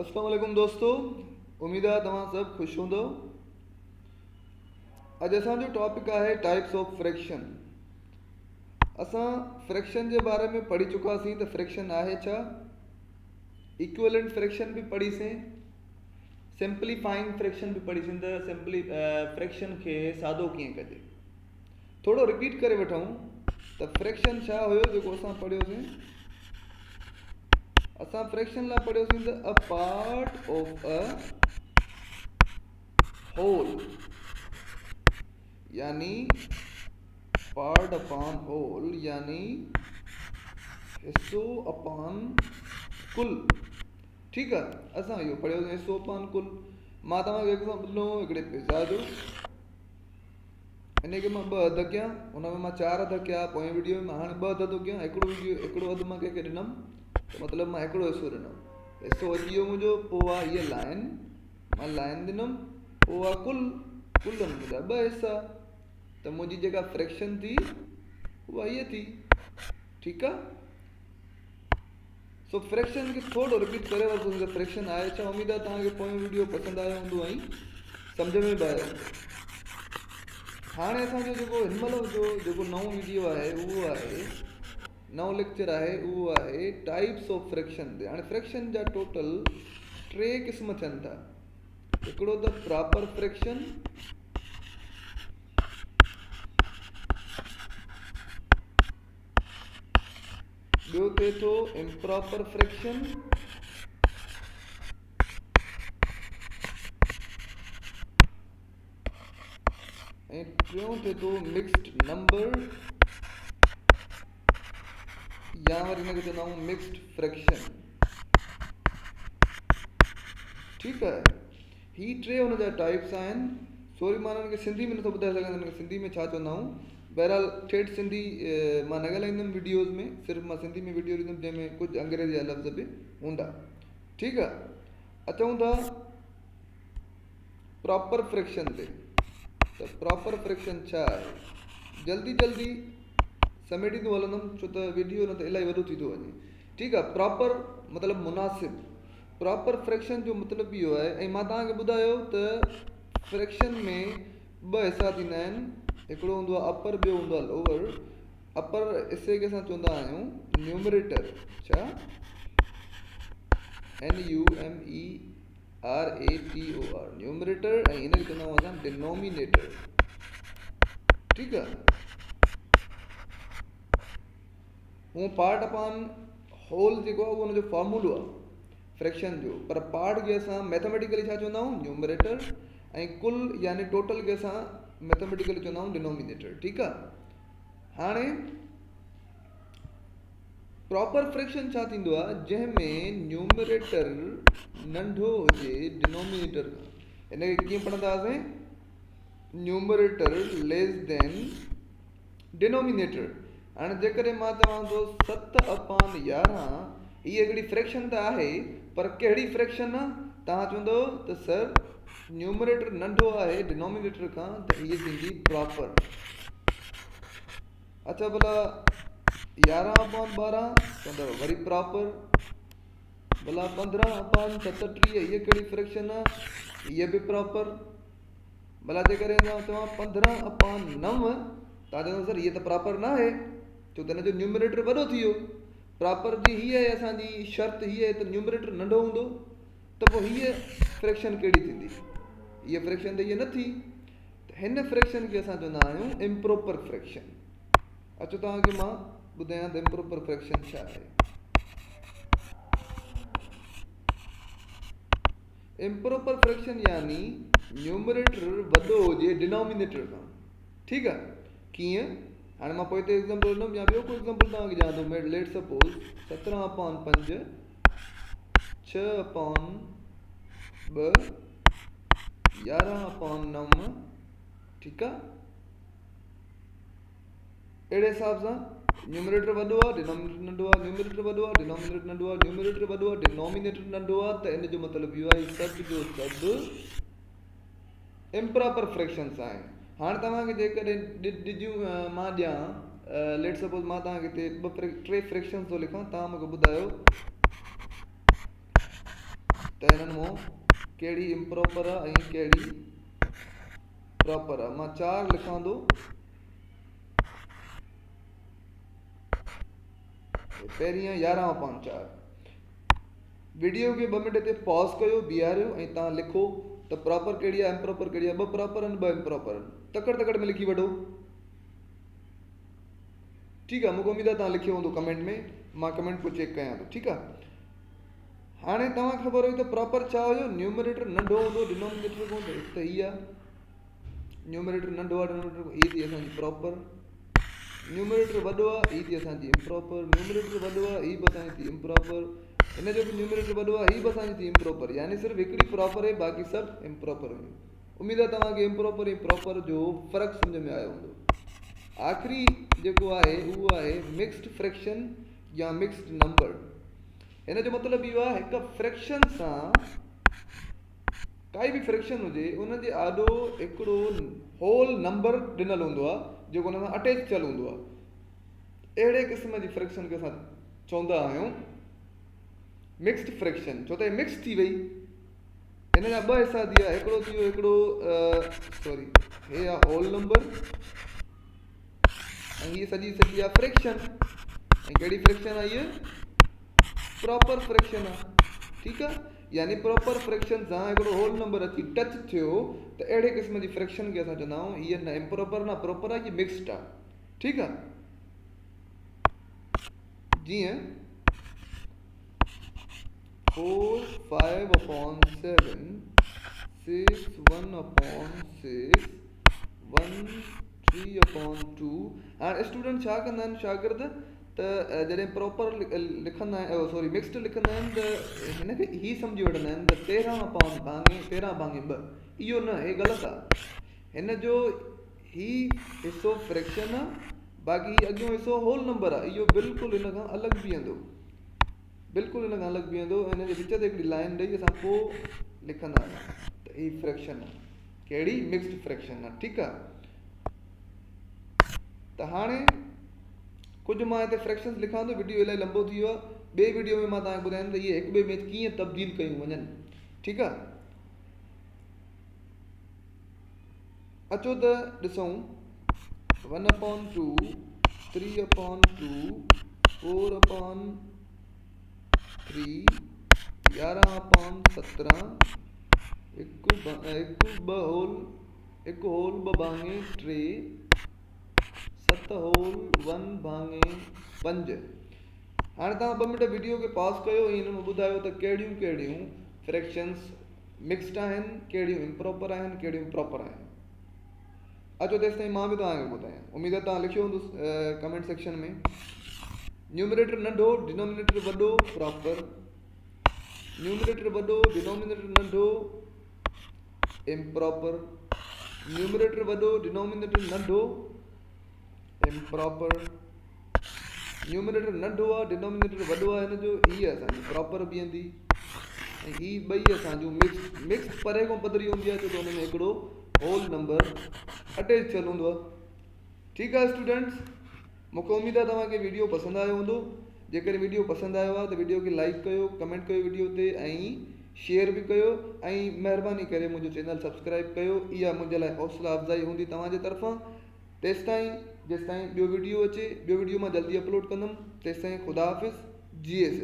अस्सलाम वालेकुम दोस्तों, उम्मीद आहे तव्हां सभु ख़ुशि हूंदो। अॼु असांजो टॉपिक आहे टाइप्स ऑफ फ्रैक्शन। असां फ्रैक्शन जे बारे में पढ़ी चुकासीं त फ्रैक्शन आहे छा, इक्विवेलेंट फ्रैक्शन बि पढ़ीसीं, सिंप्लीफाइंग फ्रैक्शन बि पढ़ीसीं त फ्रैक्शन खे सादो कीअं कजे। थोरो रिपीट करे वठूं त फ्रैक्शन छा हुयो जेको असां पढ़ियोसीं। असां फ्रैक्शन लाइ पढ़ियोसीं त a part of a whole, यानी पार्ट अपॉन होल यानी हिस्सो अपॉन कुल। ठीकु आहे, असां इहो पढ़ियोसीं हिस्सो अपॉन कुल। मां तव्हांखे एग्ज़ाम्पल ॾिनो हिकिड़े पिज़्ज़ा जो, इन खे मां ॿ अध कयां, हुन में मां 4 अध कया, पोइ वीडियो में मां हाणे 2 अध थो कयां। हिकिड़ो अधु मां कंहिंखे ॾिनमि त मतिलबु मां हिकिड़ो हिसो ॾिनमि, हिसो अची वियो मुंहिंजो। पोइ आहे हीअ लाइन, मां लाइन ॾिनमि। पोइ आहे कुल में मुंहिंजा 2 हिसा, त मुंहिंजी जेका फ्रैक्शन थी उहा हीअ थी। ठीकु आहे। सो फ्रैक्शन खे थोरो रिपीट करे वरितोसीं त फ्रैक्शन आहे छा। उमेदु आहे तव्हांखे पोइ वीडियो पसंदि आयो हूंदो ऐं सम्झ में बि आयो हूंदो। हाणे असांजो जेको हिनमहिल जो जेको नओं वीडियो आहे उहो आहे, नओं लेक्चर आहे, उहो आहे टाइप्स ऑफ फ्रैक्शन ते। हाणे फ्रैक्शन जा टोटल 3 क़िस्म थियनि था। हिकिड़ो त प्रॉपर फ्रैक्शन, ॿियो थिए थो इम्प्रॉपर फ्रैक्शन, ऐं टियों थिए थो मिक्स्ड नंबर, या वरी हिनखे चवंदा आहियूं मिक्स्ड फ्रैक्शन। ठीकु आहे, ही 3 हुन जा टाइप्स आहिनि। सॉरी, मां हिननि खे सिंधी में नथो ॿुधाए सघां हिनखे सिंधी में छा चवंदा आहियूं। बहरहाल ठेठ सिंधी मां न ॻाल्हाईंदुमि वीडियोज़ में, सिर्फ़ु मां सिंधी में वीडियो ॾींदुमि जंहिंमें कुझु अंग्रेज़ी जा लफ़्ज़ बि हूंदा। ठीकु आहे, अचूं था प्रॉपर फ्रैक्शन ते। त प्रॉपर फ्रैक्शन छा आहे, जल्दी समेटींदो हलंदुमि छो त वीडियो न त इलाही वॾो थी थो वञे। ठीकु आहे, प्रॉपर मतिलबु मुनासिबु। प्रॉपर फ्रैक्शन जो मतिलबु इहो आहे, ऐं मां तव्हांखे ॿुधायो त फ्रैक्शन में 2 हिसा थींदा आहिनि, हिकिड़ो हूंदो आहे अपर, ॿियो हूंदो आहे लोअर। अपर हिसे खे असां चवंदा आहियूं न्यूमरेटर, छा NUMERATOR, न्यूमरेटर, ऐं हिनखे चवंदा आहियूं असां डिनोमिनेटर। ठीकु आहे, हूअ पार्ट अपॉन होल जेको आहे उहो हुनजो फॉर्मूलो आहे फ्रैक्शन जो, पर पार्ट खे असां मैथमेटिकली छा चवंदा आहियूं, न्यूमरेटर, ऐं कुल यानी टोटल खे असां मैथमेटिकली चवंदा आहियूं डिनोमिनेटर। ठीकु आहे, हाणे प्रॉपर फ्रैक्शन छा थींदो आहे, जंहिंमें न्यूमरेटर नंढो हुजे डिनोमिनेटर खां। हिनखे कीअं पढ़ंदासीं, न्यूमरेटर लेस देन डिनोमिनेटर। हाणे जेकॾहिं मां चवां थो 7/11, हीअ हिकिड़ी फ्रैक्शन त आहे, पर कहिड़ी फ्रैक्शन आहे, तव्हां चवंदो त सर न्यूमरेटर नंढो आहे डिनोमिनेटर खां, त हीअ थींदी प्रॉपर। अच्छा भला 11/12 चवंदव वरी प्रॉपर। भला 15/37 हीअ कहिड़ी फ्रैक्शन आहे, हीअ बि प्रॉपर। भला जेकॾहिं चवां 15/9, तव्हां चवंदव सर हीअ त प्रॉपर न आहे, छो त हिनजो न्यूमरेटर वॾो थी वियो। प्रॉपर जी हीअ आहे असांजी शर्त, हीअ आहे त न्यूमरेटर नंढो हूंदो, त पोइ हीअ फ्रैक्शन कहिड़ी थींदी, हीअ फ्रैक्शन त हीअ न थी। त हिन फ्रैक्शन खे असां चवंदा आहियूं इम्प्रॉपर फ्रैक्शन। अचो तव्हांखे मां ॿुधायां त इम्प्रॉपर फ्रैक्शन छा आहे। इम्प्रॉपर फ्रैक्शन यानी न्यूमरेटर वॾो हुजे डिनोमिनेटर खां। ठीकु आहे, कीअं, हाणे मां पोइ हिते एग्ज़ाम्पल ॾिनमि, या ॿियो कोई एग्ज़ाम्पल तव्हांखे ॾियां थो। Let suppose 17/5 6/2 11/9। ठीकु आहे, अहिड़े हिसाब सां न्यूमरेटर वॾो आहे, डिनोमिनेटर नंढो आहे, न्यूमरेटर वॾो आहे, डिनोमिनेटर नंढो आहे, न्यूमरेटर वॾो आहे, डिनोमिनेटर नंढो आहे, त इन जो मतिलबु इहो आहे सभु जो सभु इम्प्रॉपर फ्रैक्शन्स आहिनि। हाणे तव्हांखे जेकॾहिं ॾिजूं मां ॾियां, लेट सपोज मां तव्हांखे हिते 3 फ्रैक्शन्स थो लिखां, तव्हां मूंखे ॿुधायो त हिननि मां कहिड़ी इम्प्रॉपर आहे ऐं कहिड़ी प्रॉपर आहे। मां 4 लिखां थो, पहिरीं 11/4। वीडियो खे 2 मिनट ते पॉज कयो, बीहारियो ऐं तव्हां लिखो त प्रॉपर कहिड़ी आहे, इम्प्रॉपर कहिड़ी आहे। 2 प्रॉपर आहिनि, 2 इम्प्रॉपर आहिनि। तकड़ में लिखी वठो। ठीकु आहे, मूंखे उमेद आहे तव्हां लिखियो हूंदो कमेंट में, मां कमेंट को चेक कयां थो। ठीकु आहे, हाणे तव्हांखे ख़बर हुई त प्रॉपर छा हुयो। न्यूमरेटर नंढो हूंदो, डिनोमिनेटर कोन, त हीअ आहे न्यूमरेटर नंढो आहे, डिनोमिनेटर हीअ थी असांजी प्रॉपर। न्यूमरेटर वॾो आहे, हीअ थी असांजी इम्प्रॉपर। न्यूमरेटर वॾो आहे, हीअ बि असांजी थी इम्प्रॉपर। हिन जो बि न्यूमरेटर वॾो आहे, हीअ बि असांजी थी इम्प्रॉपर। यानी सिर्फ़ु हिकिड़ी प्रॉपर आहे, बाक़ी सभु इम्प्रॉपर हुयूं। उमेद आहे तव्हांखे इम्प्रॉपर ऐं प्रॉपर जो फ़र्क़ु सम्झ में आयो हूंदो। आख़िरी जेको आहे उहो आहे मिक्स्ड फ्रैक्शन या मिक्स्ड नंबर। हिन जो मतिलबु इहो आहे, हिकु फ्रैक्शन सां काई बि फ्रैक्शन हुजे, उन जे आॾो हिकिड़ो होल नंबर ॾिनल हूंदो आहे जेको हुन सां अटैच थियल हूंदो आहे। अहिड़े क़िस्म जी फ्रैक्शन खे असां चवंदा आहियूं मिक्स्ड फ्रैक्शन। छो त मिक्स थी वई, हिन जा 2 हिसा थी विया। हिकिड़ो थी वियो, हिकिड़ो हे आहे होल नंबर ऐं हीअ सॼी आहे फ्रैक्शन। ऐं कहिड़ी फ्रैक्शन आहे हीअ? प्रॉपर फ्रैक्शन आहे। ठीकु आहे, यानी प्रॉपर फ्रैक्शन सां हिकिड़ो होल नंबर अची टच थियो त अहिड़े क़िस्म जी फ्रैक्शन खे असां चवंदा आहियूं हीअ न इम्प्रॉपर न प्रॉपर आहे, हीअ मिक्स्ड आहे। ठीकु आहे, जीअं 4 5/7 6 1/6 1 3/2। हाणे स्टूडेंट छा कंदा आहिनि, शागिर्द, त जॾहिं प्रॉपर लिखंदा आहिनि, सॉरी मिक्स्ड लिखंदा आहिनि, त हिनखे ई सम्झी वठंदा आहिनि त 13/2। इहो न, हे ग़लति आहे। हिन जो ही हिसो फ्रैक्शन आहे, बाक़ी अॻियों हिसो होल नंबर आहे। इहो बिल्कुलु हिन खां अलॻि बीहंदो, बिल्कुलु हिन खां अलॻि बीहंदो। हिन जे विच ते हिकिड़ी लाइन ॾेई असां पोइ लिखंदा आहियूं त ही फ्रैक्शन आहे। कहिड़ी? मिक्स्ड फ्रैक्शन आहे। ठीकु आहे, त हाणे कुझु मां हिते फ्रैक्शन्स लिखां थो। वीडियो इलाही लंबो थी वियो आहे। ॿिए वीडियो में मां तव्हांखे ॿुधायां त इहे हिक ॿिए में कीअं तब्दील कयूं वञनि। ठीकु आहे, अचो त ॾिसूं 1/2 3/2 4/3 11/17 हिकु होल 2 भाङे 3 7 होल 1/5। हाणे तव्हां 2 मिंट वीडियो खे पॉज कयो ऐं हिन में ॿुधायो त कहिड़ियूं कहिड़ियूं फ्रैक्शन्स मिक्स्ड आहिनि, कहिड़ियूं इम्प्रॉपर आहिनि, कहिड़ियूं प्रॉपर आहिनि। अचो तेसि ताईं मां बि तव्हांखे ॿुधायां। उमेद आहे तव्हां लिखियो हूंदो कमेंट सेक्शन में। न्यूमरेटर नंढो, डिनोमिनेटर वॾो, प्रॉपर। न्यूमरेटर वॾो, डिनोमिनेटर नंढो, इम्प्रॉपर। न्यूमरेटर वॾो, डिनोमिनेटर नंढो, इम्प्रॉपर। न्यूमरेटर नंढो आहे, डिनोमिनेटर वॾो आहे, हिन जो हीअ असांजी प्रॉपर बीहंदी ऐं ही ॿई असांजूं मिक्स परे खां पधरी हूंदी आहे, छो त हुन में हिकिड़ो होल नंबर अटैच थियल हूंदो आहे। ठीकु आहे स्टूडेंट्स, मूंखे उमेद आहे तव्हांखे वीडियो पसंदि आयो हूंदो। जेकर वीडियो पसंदि आयो आहे त वीडियो खे लाइक कयो, कमेंट कयो वीडियो ते ऐं शेयर बि कयो ऐं महिरबानी करे मुंहिंजो चैनल सब्सक्राइब कयो। इहा मुंहिंजे लाइ हौसला अफ़ज़ाई हूंदी तव्हांजे तरफ़ां। जेसिताईं ॿियो वीडियो अचे, ॿियो वीडियो मां जल्दी अपलोड कंदुमि। तेसिताईं ख़ुदा हाफ़िज़, जी एस।